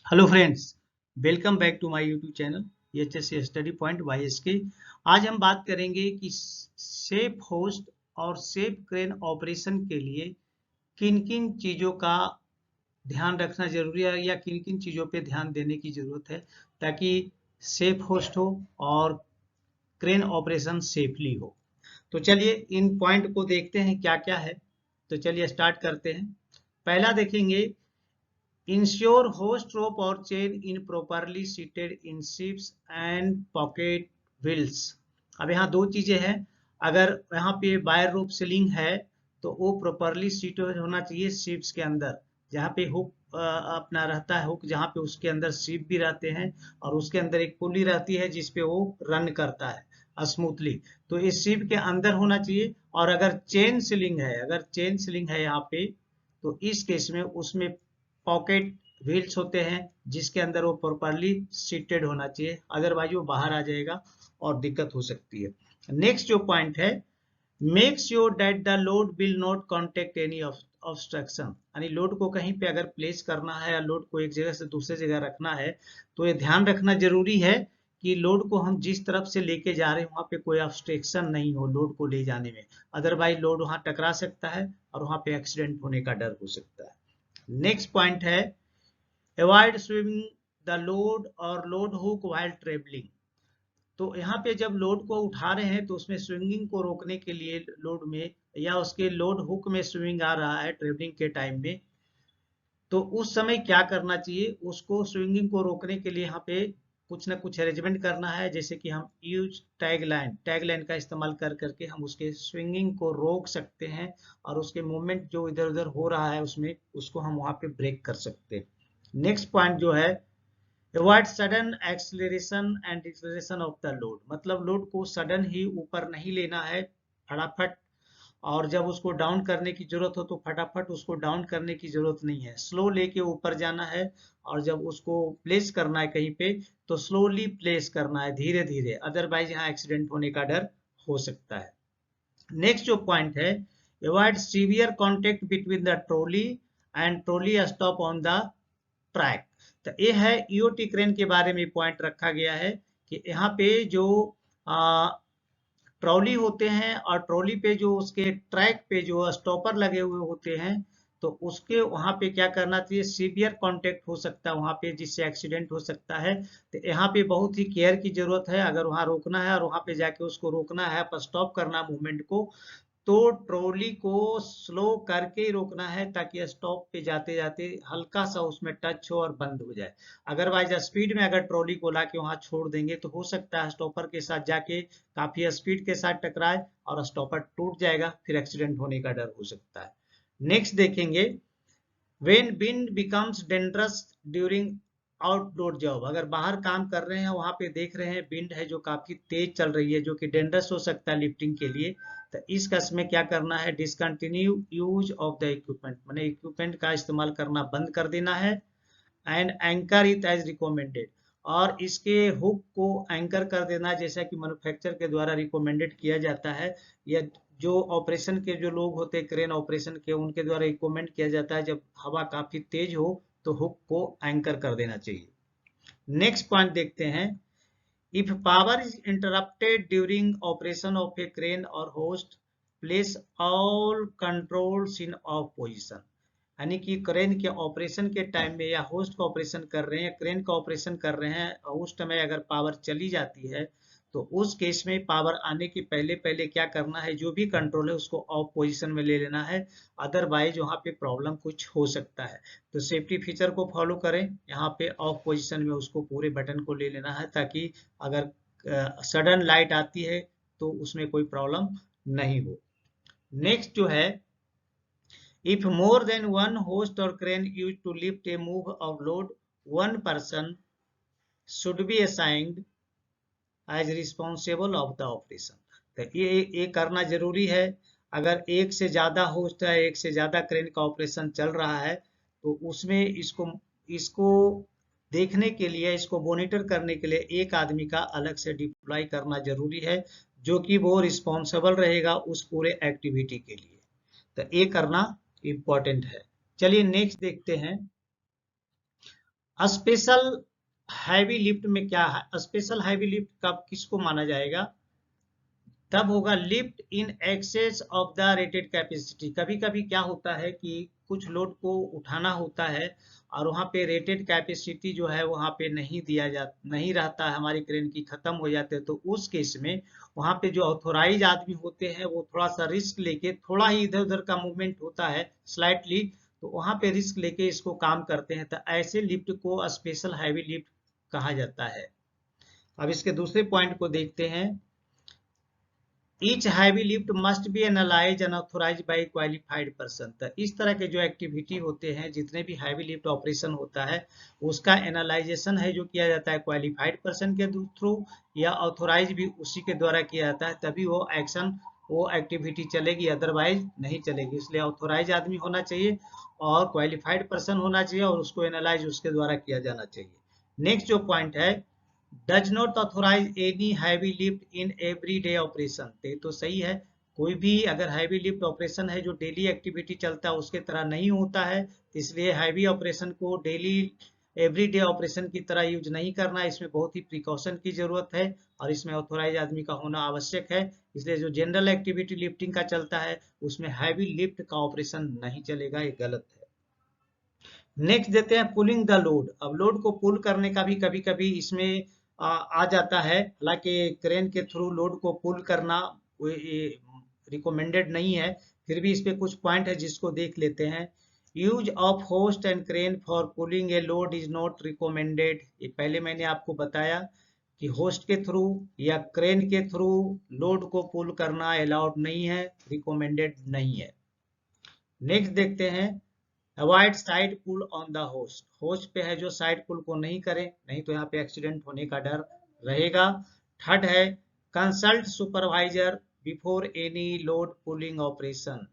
Hello friends, welcome back to my YouTube channel HS study point YSK। आज हम बात करेंगे कि सेफ होस्ट और सेफ क्रेन ऑपरेशन के लिए किन किन चीज़ों का ध्यान रखना जरूरी है या किन किन चीज़ों पे ध्यान देने की ज़रूरत है ताकि सेफ होस्ट हो और क्रेन ऑपरेशन सेफली हो। तो चलिए इन पॉइंट को देखते हैं क्या क्या है। तो चलिए स्टार्ट करते हैं। पहला देखेंगे, Ensure host rope or chain in properly seated in ships and pocket wheels। अब यहाँ दो चीजें हैं। अगर यहाँ पे वायर रोप सीलिंग है तो वो प्रॉपरली सीटेड होना चाहिए शिप्स के अंदर, जहाँ पे हुक अपना रहता है, हुक जहाँ पे उसके अंदर शिप भी रहते हैं और उसके अंदर एक पुली रहती है जिसपे वो रन करता है स्मूथली। तो इस शिप के अंदर होना चाहिए। और अगर चेन सीलिंग है, यहाँ पे, तो इस केस में उसमें पॉकेट व्हील्स होते हैं जिसके अंदर वो प्रॉपरली सीटेड होना चाहिए, अदरवाइज वो बाहर आ जाएगा और दिक्कत हो सकती है। नेक्स्ट जो पॉइंट है, make sure that the load will not contact any obstruction. यानी लोड को कहीं पे अगर प्लेस करना है या लोड को एक जगह से दूसरे जगह रखना है तो ये ध्यान रखना जरूरी है कि लोड को हम जिस तरफ से लेके जा रहे हैं वहां पे कोई ऑब्स्ट्रक्शन नहीं हो लोड को ले जाने में, अदरवाइज लोड वहां टकरा सकता है और वहां पे एक्सीडेंट होने का डर हो सकता है। नेक्स्ट पॉइंट है, अवॉइड स्विमिंग द लोड और लोड हुक व्हाइल ट्रेवलिंग। तो यहाँ पे जब लोड को उठा रहे हैं तो उसमें स्विंगिंग को रोकने के लिए लोड में या उसके लोड हुक में स्विंगिंग आ रहा है ट्रेवलिंग के टाइम में, तो उस समय क्या करना चाहिए, उसको स्विंगिंग को रोकने के लिए यहाँ पे कुछ ना कुछ अरेंजमेंट करना है। जैसे कि हम यूज टैग लाइन का इस्तेमाल कर करके हम उसके स्विंगिंग को रोक सकते हैं और उसके मूवमेंट जो इधर उधर हो रहा है उसमें उसको हम वहां पे ब्रेक कर सकते हैं। नेक्स्ट पॉइंट जो है, avoid sudden acceleration and declaration of the load. मतलब लोड को सडन ही ऊपर नहीं लेना है फटाफट, और जब उसको डाउन करने की जरूरत हो तो फटाफट उसको डाउन करने की जरूरत नहीं है, स्लो लेके ऊपर जाना है। और जब उसको प्लेस करना है कहीं पे तो स्लोली प्लेस करना है, धीरे धीरे, अदरवाइज यहाँ एक्सीडेंट होने का डर हो सकता है। नेक्स्ट जो पॉइंट है, avoid severe contact between the trolley and trolley stop on the track. तो ये है ईओटी क्रेन के बारे में पॉइंट रखा गया है कि यहाँ पे जो ट्रॉली होते हैं और ट्रॉली पे जो उसके ट्रैक पे जो स्टॉपर लगे हुए होते हैं तो उसके वहां पे क्या करना चाहिए, सीवियर कांटेक्ट हो सकता है वहां पे जिससे एक्सीडेंट हो सकता है। तो यहाँ पे बहुत ही केयर की जरूरत है। अगर वहां रोकना है और वहां पे जाके उसको रोकना है, स्टॉप करना मूवमेंट को, तो ट्रॉली को स्लो करके ही रोकना है ताकि स्टॉप पे जाते जाते हल्का सा उसमें टच हो और बंद हो जाए। अदरवाइज स्पीड में अगर ट्रॉली को लाके वहां छोड़ देंगे तो हो सकता है स्टॉपर के साथ जाके काफी स्पीड के साथ टकराए और स्टॉपर टूट जाएगा, फिर एक्सीडेंट होने का डर हो सकता है। नेक्स्ट देखेंगे, when wind becomes dangerous during outdoor job. अगर बाहर काम कर रहे हैं वहां पे देख रहे हैं विंड है जो काफी तेज चल रही है जो कि डेंजरस हो सकता है लिफ्टिंग के लिए, तो इस केस में क्या करना है, discontinue use of the equipment, माने इक्विपमेंट का इस्तेमाल करना बंद कर देना है। And anchor it as recommended, और इसके हुक को एंकर कर देना जैसा कि मैन्युफैक्चर के द्वारा रिकमेंडेड किया जाता है, या जो ऑपरेशन के जो लोग होते हैं क्रेन ऑपरेशन के उनके द्वारा रिकमेंड किया जाता है जब हवा काफी तेज हो तो हुक को एंकर कर देना चाहिए। नेक्स्ट पॉइंट देखते हैं, if power is interrupted during operation of a crane और hoist, place all controls in off position. यानी कि क्रेन के ऑपरेशन के टाइम में या होस्ट का ऑपरेशन कर रहे हैं, क्रेन का ऑपरेशन कर रहे हैं और उस समय अगर पावर चली जाती है तो उस केस में पावर आने के पहले पहले क्या करना है, जो भी कंट्रोल है उसको ऑफ पोजीशन में ले लेना है, अदरवाइज वहां पे प्रॉब्लम कुछ हो सकता है। तो सेफ्टी फीचर को फॉलो करें, यहाँ पे ऑफ पोजीशन में उसको पूरे बटन को ले लेना है ताकि अगर सडन लाइट आती है तो उसमें कोई प्रॉब्लम नहीं हो। नेक्स्ट जो है, if more than one host or crane used to lift a move of load, one person should be assigned as responsible of the operation। तो ये करना जरूरी है। अगर एक से ज्यादा होस्ट है, एक से ज्यादा क्रेन का ऑपरेशन चल रहा है तो उसमें इसको इसको देखने के लिए, इसको मॉनिटर करने के लिए एक आदमी का अलग से डिप्लॉय करना जरूरी है जो कि वो रिस्पॉन्सिबल रहेगा उस पूरे एक्टिविटी के लिए। तो ये करना इम्पोर्टेंट है। चलिए नेक्स्ट देखते हैं, स्पेशल हैवी लिफ्ट में क्या है, स्पेशल हैवी लिफ्ट कब किसको माना जाएगा, तब होगा lift in excess of the rated capacity. कभी कभी क्या होता है कि कुछ लोड को उठाना होता है और वहाँ पे रेटेड कैपेसिटी जो है वहाँ पे नहीं रहता है, हमारी क्रेन की खत्म हो जाते हैं, तो उस केस में वहाँ पे जो ऑथोराइज आदमी होते हैं वो थोड़ा सा रिस्क लेके, थोड़ा ही इधर उधर का मूवमेंट होता है स्लाइटली, तो वहाँ पे रिस्क लेके इसको काम करते हैं, तो ऐसे लिफ्ट को स्पेशल हैवी लिफ्ट कहा जाता है। अब इसके दूसरे पॉइंट को देखते हैं। Each heavy lift must be analyse and authorise by qualified person. तो इस तरह के जो एक्टिविटी होते हैं, जितने भी हैवी लिफ्ट ऑपरेशन होता है, उसका एनालाइजेशन है जो किया जाता है क्वालिफाइड पर्सन के थ्रू या ऑथोराइज भी उसी के द्वारा किया जाता है, तभी वो एक्शन वो एक्टिविटी चलेगी, अदरवाइज नहीं चलेगी। इसलिए ऑथोराइज आदमी होना चाहिए और क्वालिफाइड पर्सन होना चाहिए और उसको एनालाइज उसके द्वारा किया जाना चाहिए। नेक्स्ट जो पॉइंट है, does not authorise any heavy lift in every day operation. तो सही है, कोई भी अगर हैवी लिफ्ट ऑपरेशन है जो डेली एक्टिविटी चलता है उसके तरह नहीं होता है, इसलिए हैवी ऑपरेशन को डेली एवरी डे ऑपरेशन की तरह यूज नहीं करना है, इसमें बहुत ही प्रिकॉशन की जरूरत है और इसमें ऑथोराइज आदमी का होना आवश्यक है। इसलिए जो जनरल एक्टिविटी लिफ्टिंग का चलता है उसमें हैवी लिफ्ट का ऑपरेशन नहीं चलेगा, ये गलत है। नेक्स्ट देते हैं पुलिंग द लोड। अब लोड को पुल करने का भी कभी कभी इसमें आ जाता है, हालांकि क्रेन के थ्रू लोड को पुल करना रिकमेंडेड नहीं है, फिर भी इस पे कुछ पॉइंट है जिसको देख लेते हैं। Use of host and crane for pulling a load is not recommended. ये पहले मैंने आपको बताया कि होस्ट के थ्रू या क्रेन के थ्रू लोड को पुल करना अलाउड नहीं है, रिकमेंडेड नहीं है। नेक्स्ट देखते हैं, avoid side pull on the hoist. Hoist पे है जो साइड पुल को नहीं करें, नहीं तो यहाँ पे एक्सीडेंट होने का डर रहेगा। थर्ड है, consult supervisor before any load pulling operation.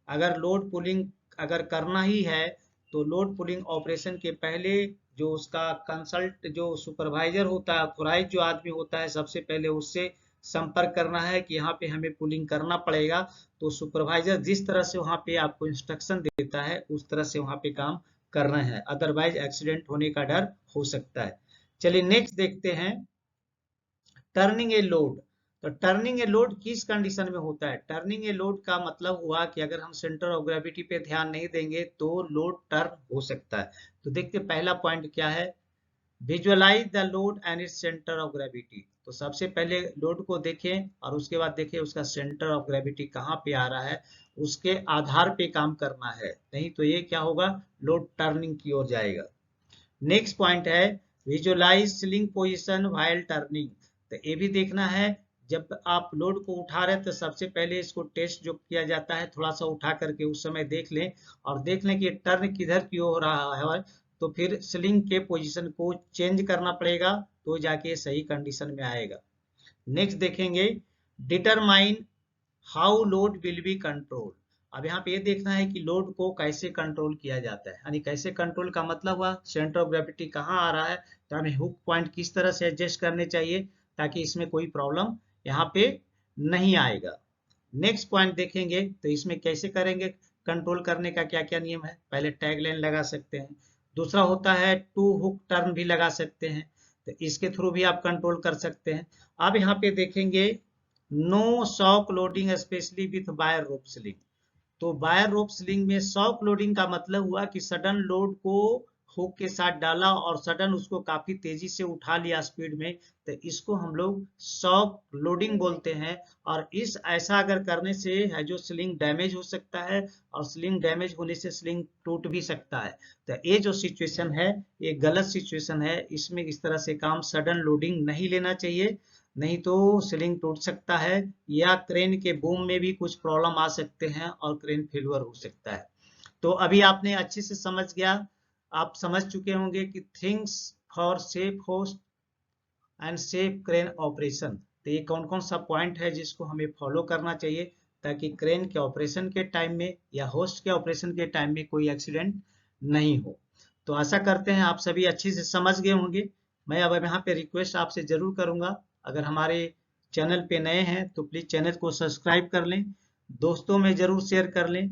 अगर लोड पुलिंग अगर करना ही है तो लोड पुलिंग ऑपरेशन के पहले जो उसका कंसल्ट जो सुपरवाइजर होता है, ऑथोराइज जो आदमी होता है, सबसे पहले उससे संपर्क करना है कि यहाँ पे हमें पुलिंग करना पड़ेगा, तो सुपरवाइजर जिस तरह से वहाँ पे आपको इंस्ट्रक्शन देता है उस तरह से वहाँ पे काम करना है, अदरवाइज एक्सीडेंट होने का डर हो सकता है। चलिए नेक्स्ट देखते हैं, टर्निंग ए लोड। तो टर्निंग ए लोड किस कंडीशन में होता है? टर्निंग ए लोड का मतलब हुआ कि अगर हम सेंटर ऑफ ग्रेविटी पे ध्यान नहीं देंगे तो लोड टर्न हो सकता है। तो देखते पहला पॉइंट क्या है, visualise the load and its centre of gravity. तो सबसे पहले लोड को देखें और उसके बाद देखें उसका सेंटर ऑफ ग्रेविटी कहाँ पे आ रहा है, उसके आधार पे काम करना है, नहीं तो ये क्या होगा, लोड टर्निंग की ओर जाएगा। नेक्स्ट पॉइंट है visualise sling position while turning. तो ये भी देखना है, जब आप लोड को उठा रहे तो सबसे पहले इसको टेस्ट जो किया जाता है, थोड़ा सा उठा करके उस समय देख लें और देख लें कि टर्न किधर की हो रहा है, तो फिर स्लिंग के पोजीशन को चेंज करना पड़ेगा, तो जाके सही कंडीशन में आएगा। नेक्स्ट देखेंगे, determine how load will be control. अब यहाँ पे ये देखना है कि लोड को कैसे कंट्रोल किया जाता है, यानी कैसे कंट्रोल का मतलब हुआ सेंटर ऑफ ग्रेविटी कहाँ आ रहा है, तो हमें हुक पॉइंट किस तरह से एडजस्ट करने चाहिए ताकि इसमें कोई प्रॉब्लम यहाँ पे नहीं आएगा। नेक्स्ट पॉइंट देखेंगे तो इसमें कैसे करेंगे, कंट्रोल करने का क्या क्या नियम है, पहले टैग लाइन लगा सकते हैं, दूसरा होता है टू हुक टर्न भी लगा सकते हैं, तो इसके थ्रू भी आप कंट्रोल कर सकते हैं। अब यहाँ पे देखेंगे no shock loading specially with wire rope sling. तो वायर रोप स्लिंग में शॉक लोडिंग का मतलब हुआ कि सडन लोड को हुक के साथ डाला और सडन उसको काफी तेजी से उठा लिया स्पीड में, तो इसको हम लोग शॉक लोडिंग बोलते हैं। और इस ऐसा अगर करने से है जो स्लिंग डैमेज हो सकता है और स्लिंग डैमेज होने से स्लिंग टूट भी सकता है। तो ये जो सिचुएशन है ये गलत सिचुएशन है, इसमें इस तरह से काम सडन लोडिंग नहीं लेना चाहिए, नहीं तो स्लिंग टूट सकता है या क्रेन के बूम में भी कुछ प्रॉब्लम आ सकते हैं और क्रेन फेलियर हो सकता है। तो अभी आपने अच्छे से समझ गया, आप समझ चुके होंगे कि things for safe host and safe crane operation. तो ये कौन कौन सा पॉइंट है जिसको हमें फॉलो करना चाहिए ताकि क्रेन के ऑपरेशन के टाइम में या होस्ट के ऑपरेशन के टाइम में कोई एक्सीडेंट नहीं हो। तो आशा करते हैं आप सभी अच्छे से समझ गए होंगे। मैं अब यहाँ पे रिक्वेस्ट आपसे जरूर करूंगा, अगर हमारे चैनल पे नए हैं तो प्लीज चैनल को सब्सक्राइब कर लें, दोस्तों में जरूर शेयर कर लें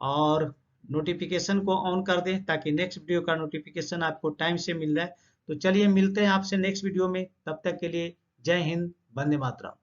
और नोटिफिकेशन को ऑन कर दें ताकि नेक्स्ट वीडियो का नोटिफिकेशन आपको टाइम से मिल जाए। तो चलिए मिलते हैं आपसे नेक्स्ट वीडियो में, तब तक के लिए जय हिंद, वंदे मातरम।